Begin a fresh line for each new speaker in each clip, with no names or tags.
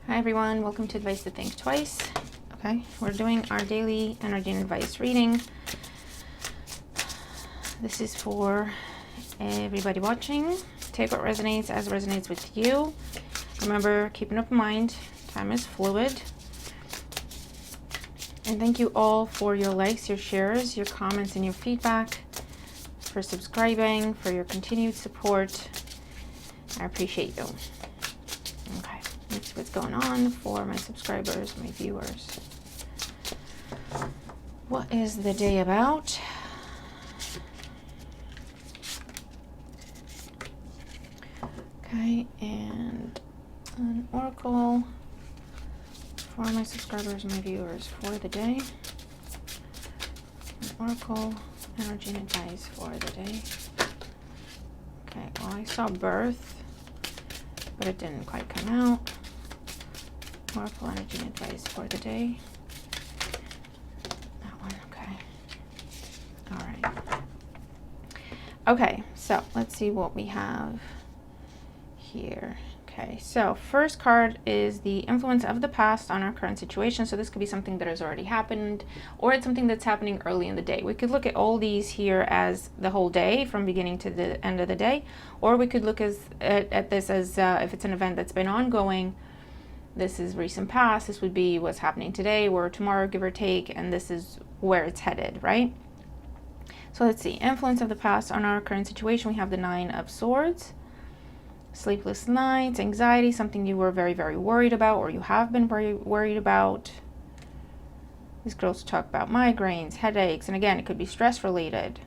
Hi everyone, welcome to Advice to Think Twice. Okay, we're doing our daily energy and advice reading. This is for everybody watching. Take what resonates as resonates with you. Remember, keep an open mind. Time is fluid. And thank you all for your likes, your shares, your comments, and your feedback, for subscribing, for your continued support. I appreciate you. Okay, let's see what's going on for my subscribers, my viewers. What is the day about? Okay, and an oracle for my subscribers and my viewers for the day. An oracle, energy and advice for the day. Okay, well, I saw birth, but it didn't quite come out. Oracle, energy and advice for the day. That one, okay. All right. Okay, so let's see what we have here. Okay, so first card is the influence of the past on our current situation. So this could be something that has already happened, or it's something that's happening early in the day. We could look at all these here as the whole day from beginning to the end of the day, or we could look at this as if it's an event that's been ongoing. This is recent past. This would be what's happening today or tomorrow, give or take, and this is where it's headed, right? So let's see. Influence of the past on our current situation. We have the Nine of Swords. Sleepless nights, anxiety, something you were very, very worried about, or you have been very worried about. This could also talk about migraines, headaches, and again, it could be stress related.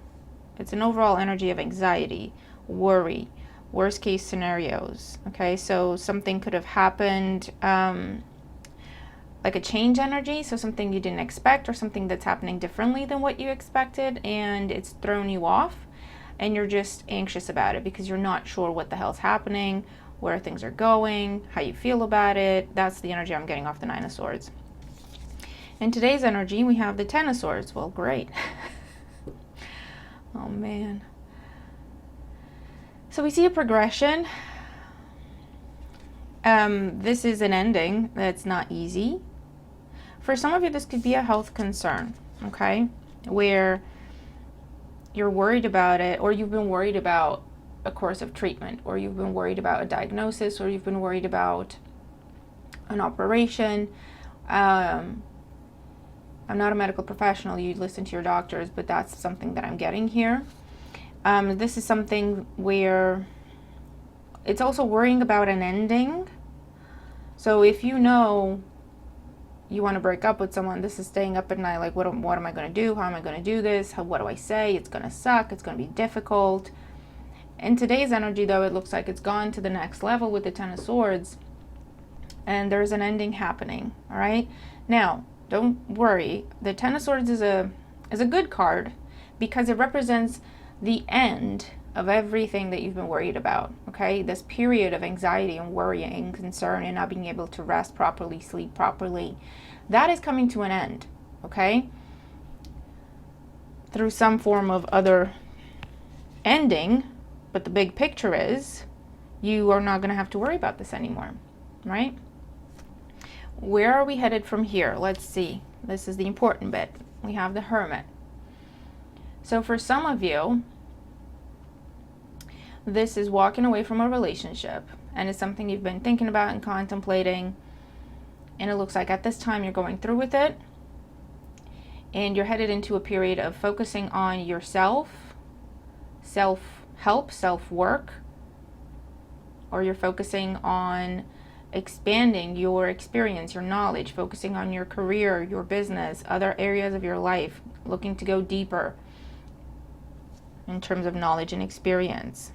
It's an overall energy of anxiety, worry, worst case scenarios. Okay, so something could have happened, like a change energy, so something you didn't expect, or something that's happening differently than what you expected, and it's thrown you off. And you're just anxious about it because you're not sure what the hell's happening, where things are going, how you feel about it. That's the energy I'm getting off the Nine of Swords. In today's energy, we have the Ten of Swords. Well, great. Oh, man. So we see a progression. This is an ending that's not easy. For some of you, this could be a health concern, okay, where you're worried about it, or you've been worried about a course of treatment, or you've been worried about a diagnosis, or you've been worried about an operation. I'm not a medical professional. You listen to your doctors, but that's something that I'm getting here. This is something where it's also worrying about an ending. So if you know you want to break up with someone, this is staying up at night, like what am I going to do? How am I going to do this? What do I say? It's going to suck. It's going to be difficult. In today's energy, though, it looks like it's gone to the next level with the Ten of Swords, and there's an ending happening. All right. Now, don't worry. The Ten of Swords is a good card because it represents the end of everything that you've been worried about. Okay, this period of anxiety and worry and concern and not being able to rest properly, sleep properly, that is coming to an end. Okay, through some form of other ending, but the big picture is you are not going to have to worry about this anymore, right? Where are we headed from here? Let's see. This is the important bit. We have the Hermit. So for some of you, this is walking away from a relationship, and it's something you've been thinking about and contemplating, and it looks like at this time you're going through with it, and you're headed into a period of focusing on yourself, self-help, self-work, or you're focusing on expanding your experience, your knowledge, focusing on your career, your business, other areas of your life, looking to go deeper in terms of knowledge and experience.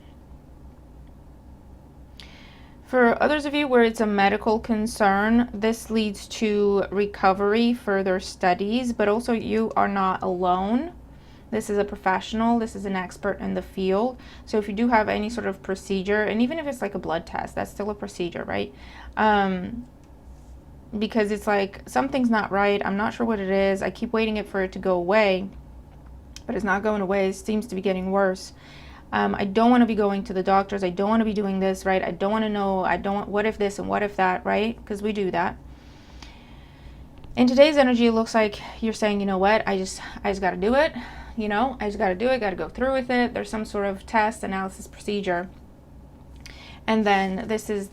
For others of you where it's a medical concern, this leads to recovery, further studies, but also you are not alone. This is a professional. This is an expert in the field. So if you do have any sort of procedure, and even if it's like a blood test, that's still a procedure, right? Because it's like something's not right. I'm not sure what it is. I keep waiting for it to go away, but it's not going away. It seems to be getting worse. I don't want to be going to the doctors. I don't want to be doing this, right? I don't want to know. I don't, what if this and what if that, right? Because we do that. In today's energy, it looks like you're saying, you know what, I just got to do it. You know, I just got to do it, got to go through with it. There's some sort of test, analysis, procedure. And then this is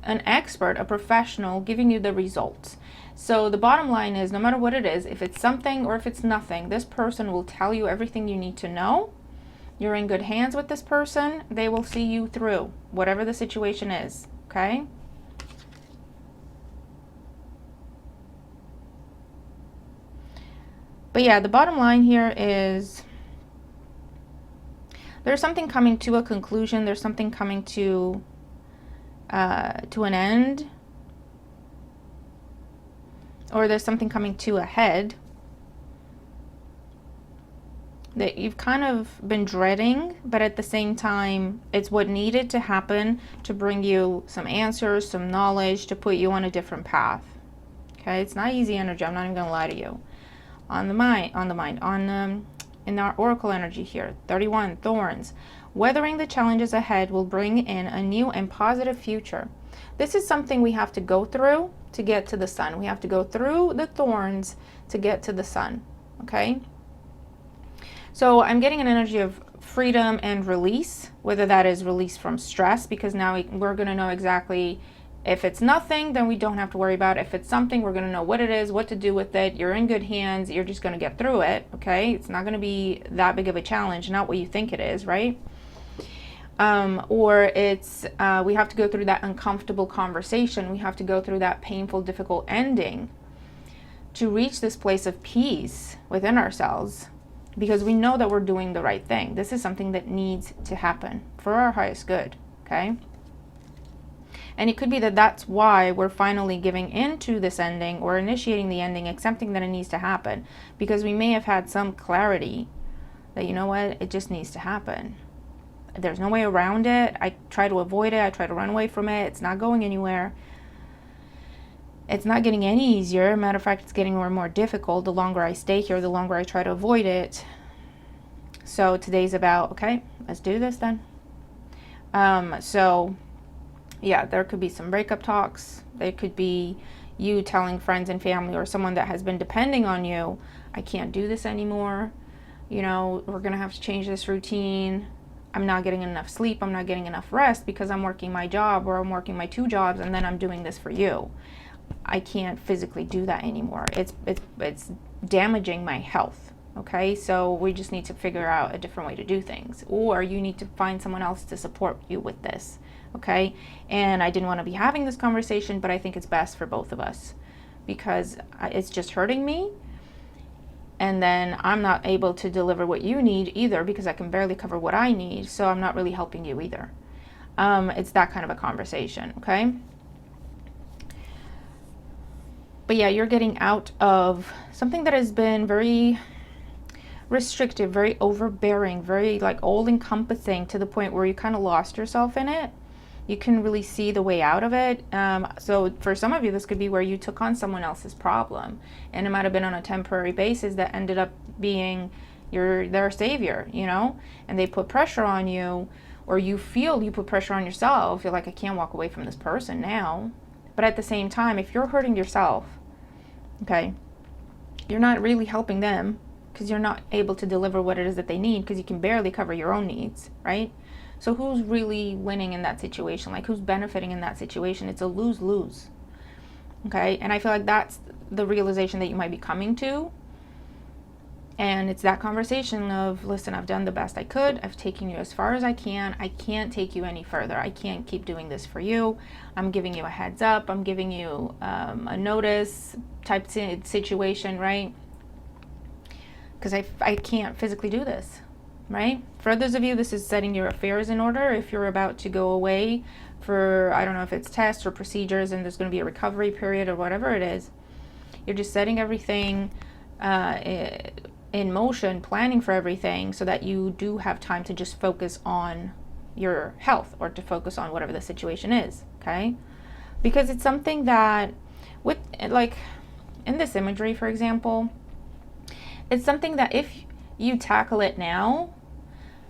an expert, a professional, giving you the results. So the bottom line is, no matter what it is, if it's something or if it's nothing, this person will tell you everything you need to know. You're in good hands with this person. They will see you through whatever the situation is, okay? But yeah, the bottom line here is there's something coming to a conclusion. There's something coming to an end. Or there's something coming to a head that you've kind of been dreading, but at the same time, it's what needed to happen to bring you some answers, some knowledge, to put you on a different path. Okay, it's not easy energy. I'm not even gonna lie to you. In our oracle energy here, 31 thorns. Weathering the challenges ahead will bring in a new and positive future. This is something we have to go through to get to the sun. We have to go through the thorns to get to the sun, okay? So I'm getting an energy of freedom and release, whether that is release from stress, because now we're going to know exactly, if it's nothing, then we don't have to worry about it. If it's something, we're going to know what it is, what to do with it. You're in good hands. You're just going to get through it, okay? It's not going to be that big of a challenge, not what you think it is, right? Or it's, we have to go through that uncomfortable conversation. We have to go through that painful, difficult ending to reach this place of peace within ourselves, because we know that we're doing the right thing. This is something that needs to happen for our highest good, okay? And it could be that that's why we're finally giving into this ending, or initiating the ending, accepting that it needs to happen, because we may have had some clarity that, you know what, it just needs to happen. There's no way around it. I try to avoid it. I try to run away from it. It's not going anywhere. It's not getting any easier. Matter of fact, it's getting more and more difficult. The longer I stay here, the longer I try to avoid it. So today's about, okay, let's do this then. So yeah, there could be some breakup talks. There could be you telling friends and family or someone that has been depending on you, I can't do this anymore. You know, we're going to have to change this routine. I'm not getting enough sleep. I'm not getting enough rest because I'm working my job, or I'm working my 2 jobs, and then I'm doing this for you. I can't physically do that anymore. It's damaging my health. Okay, so we just need to figure out a different way to do things, or you need to find someone else to support you with this. Okay, and I didn't want to be having this conversation, but I think it's best for both of us, because it's just hurting me, and then I'm not able to deliver what you need either, because I can barely cover what I need, so I'm not really helping you either. It's that kind of a conversation, okay? But yeah, you're getting out of something that has been very restrictive, very overbearing, very like all-encompassing, to the point where you kind of lost yourself in it. You can really see the way out of it. So for some of you, this could be where you took on someone else's problem, and it might have been on a temporary basis that ended up being their savior, you know, and they put pressure on you, or you feel you put pressure on yourself. You're like, I can't walk away from this person now. But at the same time, if you're hurting yourself, okay, you're not really helping them, because you're not able to deliver what it is that they need, because you can barely cover your own needs, right? So who's really winning in that situation? Like, who's benefiting in that situation? It's a lose-lose, okay? And I feel like that's the realization that you might be coming to. And it's that conversation of, listen, I've done the best I could. I've taken you as far as I can. I can't take you any further. I can't keep doing this for you. I'm giving you a heads up. I'm giving you a notice type situation, right? Because I can't physically do this, right? For others of you, this is setting your affairs in order. If you're about to go away for, I don't know if it's tests or procedures, and there's going to be a recovery period or whatever it is, you're just setting everything in motion, planning for everything, so that you do have time to just focus on your health, or to focus on whatever the situation is, okay? Because it's something that, with, like, in this imagery, for example, it's something that if you tackle it now,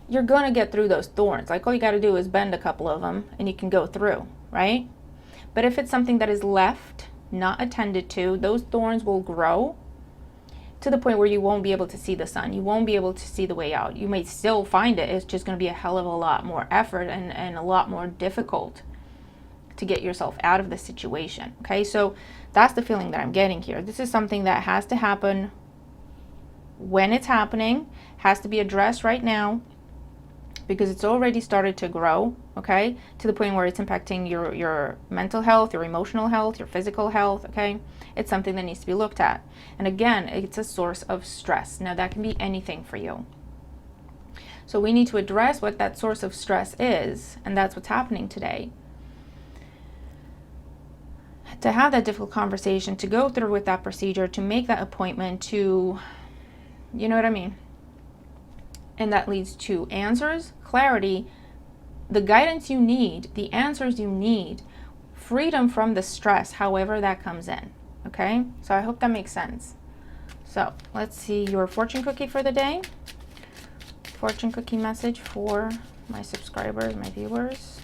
you're going to get through those thorns. Like all you got to do is bend a couple of them and you can go through, right? But if it's something that is left, not attended to, those thorns will grow to the point where you won't be able to see the sun. You won't be able to see the way out. You may still find it. It's just going to be a hell of a lot more effort and a lot more difficult to get yourself out of the situation. Okay, so that's the feeling that I'm getting here. This is something that has to happen when it's happening, has to be addressed right now, because it's already started to grow, okay, to the point where it's impacting your mental health, your emotional health, your physical health, okay? It's something that needs to be looked at. And again, it's a source of stress. Now, that can be anything for you. So we need to address what that source of stress is, and that's what's happening today. To have that difficult conversation, to go through with that procedure, to make that appointment, to, you know what I mean? And that leads to answers, clarity, the guidance you need, the answers you need, freedom from the stress, however that comes in. Okay? So I hope that makes sense. So let's see your fortune cookie for the day. Fortune cookie message for my subscribers, my viewers.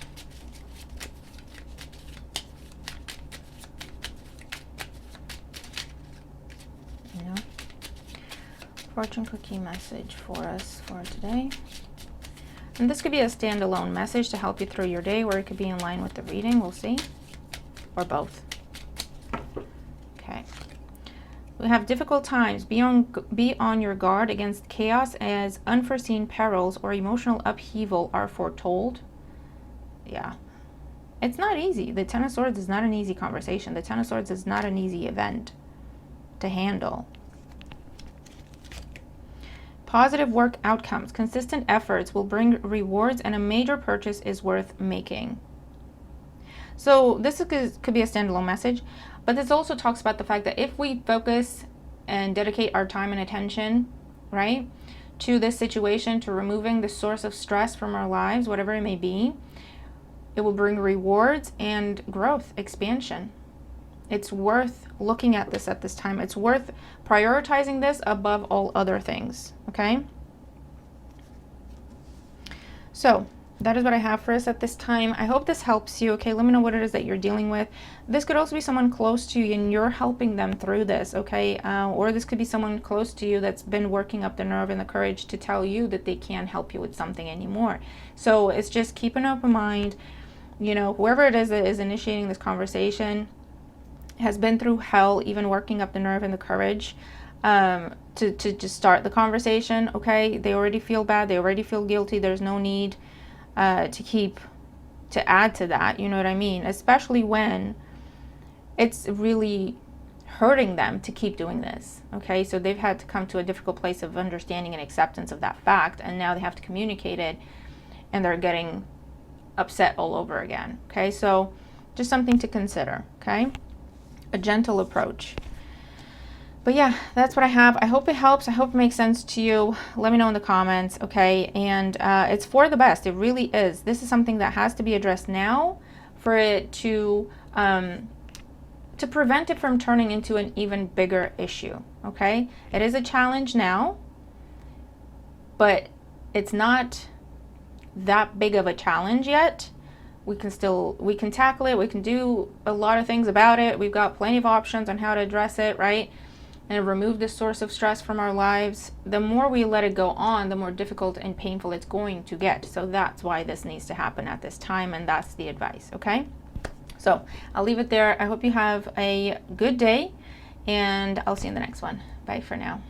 Fortune cookie message for us for today. And this could be a standalone message to help you through your day, or it could be in line with the reading. We'll see. Or both. Okay. We have difficult times. Be on your guard against chaos, as unforeseen perils or emotional upheaval are foretold. Yeah. It's not easy. The Ten of Swords is not an easy conversation. The Ten of Swords is not an easy event to handle. Positive work outcomes. Consistent efforts will bring rewards, and a major purchase is worth making. So this could be a standalone message, but this also talks about the fact that if we focus and dedicate our time and attention, right, to this situation, to removing the source of stress from our lives, whatever it may be, it will bring rewards and growth, expansion. It's worth looking at this at this time. It's worth prioritizing this above all other things, okay? So that is what I have for us at this time. I hope this helps you, okay? Let me know what it is that you're dealing with. This could also be someone close to you and you're helping them through this, okay? Or this could be someone close to you that's been working up the nerve and the courage to tell you that they can't help you with something anymore. So it's just keep an open mind. You know, whoever it is that is initiating this conversation has been through hell, even working up the nerve and the courage to just start the conversation, okay? They already feel bad. They already feel guilty. There's no need to add to that, you know what I mean? Especially when it's really hurting them to keep doing this, okay? So they've had to come to a difficult place of understanding and acceptance of that fact, and now they have to communicate it, and they're getting upset all over again, okay? So just something to consider, okay? A gentle approach. But yeah, that's what I have. I hope it helps. I hope it makes sense to you. Let me know in the comments, okay? And it's for the best. It really is. This is something that has to be addressed now for it to prevent it from turning into an even bigger issue, okay? It is a challenge now, but it's not that big of a challenge yet. We can tackle it. We can do a lot of things about it. We've got plenty of options on how to address it, right? And remove this source of stress from our lives. The more we let it go on, the more difficult and painful it's going to get. So that's why this needs to happen at this time, and that's the advice, okay? So I'll leave it there. I hope you have a good day, and I'll see you in the next one. Bye for now.